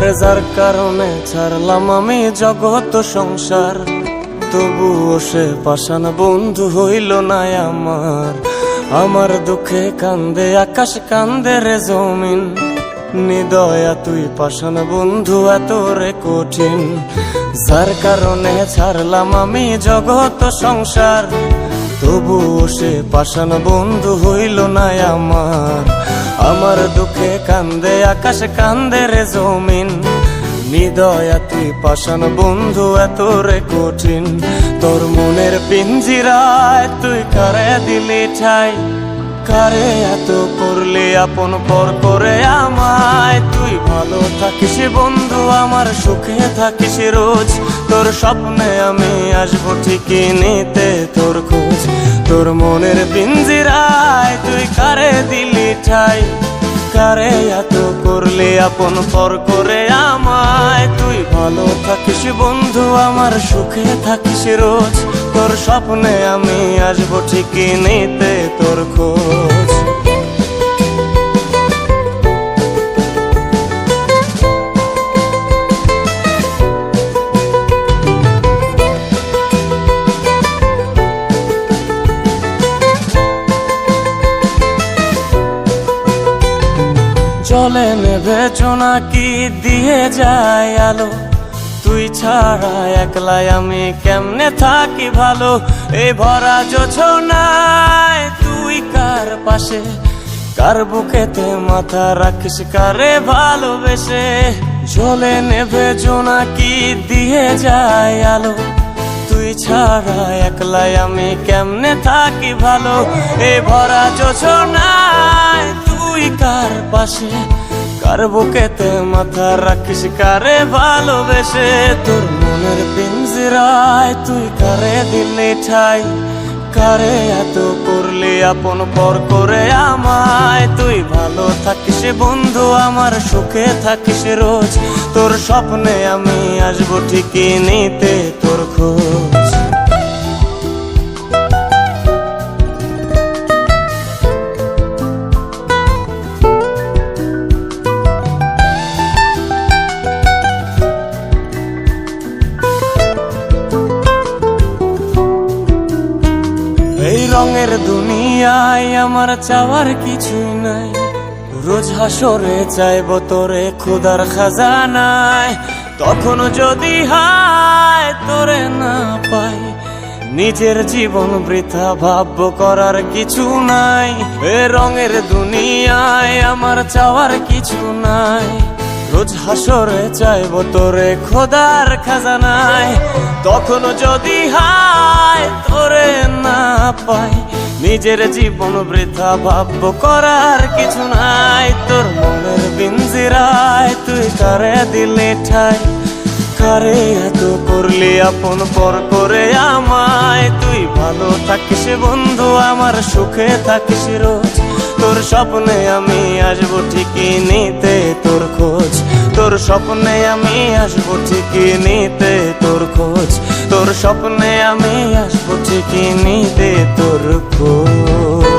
আরে যার কারণে ছাড়লাম আমি জগৎ সংসার, তবুও সে পাষাণ বন্ধু হইল না আমার। আমার দুঃখে কান্দে আকাশ, কান্দে রে জমিন, নিদয়া তুই পাষাণ বন্ধু এত রে কঠিন। যার কারণে ছাড়লাম আমি জগৎ সংসার, তবুও সে পাষাণ বন্ধু হইল না আমার। আমার দুঃখে কান্দে আকাশ, কান্দে রে জমিন, নিদয়া তুই পাষাণ বন্ধু এত রে কঠিন। তোর মনের পিঞ্জিরায় তুই কারে দিলি ঠাই, কারে এত করলি আপন পর করে আমায়। তুই ভালো থাকিস বন্ধু আমার, সুখে থাকিস রোজ, তোর স্বপ্নে আমি আসবো ঠিকই নিতে তোর খোঁজ। তোর মনের পিঞ্জিরায় তুই কারে দিলি ঠাই, কারে এত করলি আপন পর করে আমায়। তুই ভালো থাকিস বন্ধু আমার, সুখে থাকিস রোজ, তোর স্বপ্নে আমি আসবো ঠিকই নিতে তোর খোঁজ। জলে নেভে জোনাকি দিয়ে যায় আলো, তুই ছাড়া একলাই আমি কেমনে থাকি ভালো। এই ভরা জোছনায় তুই কার পাশে, কার বুকেতে মাথা রাখিস কারে ভালোবেসে। জলে নেভে জোনাকি দিয়ে যায় আলো, তুই ছাড়া একলাই আমি কেমনে থাকি ভালো। এই ভরা জোছনায় তুই কার পাশে, কার বুকেতে মাথা রাখিস কারে ভালোবেসে। তোর মনের পিঞ্জিরায় তুই কারে দিলি ঠাই, কারে এত করলি আপন পর করে আমায়। তুই ভালো থাকিস বন্ধু আমার, সুখে থাকিস রোজ, তোর স্বপ্নে আমি আসবো ঠিকই নিতে তোর খোঁজ। এই রঙের দুনিয়ায় আমার চাওয়ার কিছুই নাই, রোজ হাসরে চাইব তোরে খোদার খাজানায়। তখন যদি হায় তোরে না পাই, নিজের জীবন বৃথা ভাবব করার কিছু নাই। এ রঙের দুনিয়ায় আমার চাওয়ার কিছু নাই, রোজ হাসরে চাইব তোরে খোদার খাজানায়। তখন যদি হায় তোরে না পাই, নিজের জীবন বৃথা ভাবব করার কিছু নাই। তোর মনের পিঞ্জিরায় তুই কারে দিলি ঠাই, কারে এত করলি আপন পর করে আমায়। তুই ভালো থাকিস বন্ধু আমার, সুখে থাকিস রোজ, তোর স্বপ্নে আমি আসবো ঠিকই নিতে তোর খোঁজ। তোর স্বপ্নে আমি আসবো ঠিকই নিতে তোর খোঁজ, তোর স্বপ্নে আমি আসবো ঠিকই নিতে তোর খোঁজ।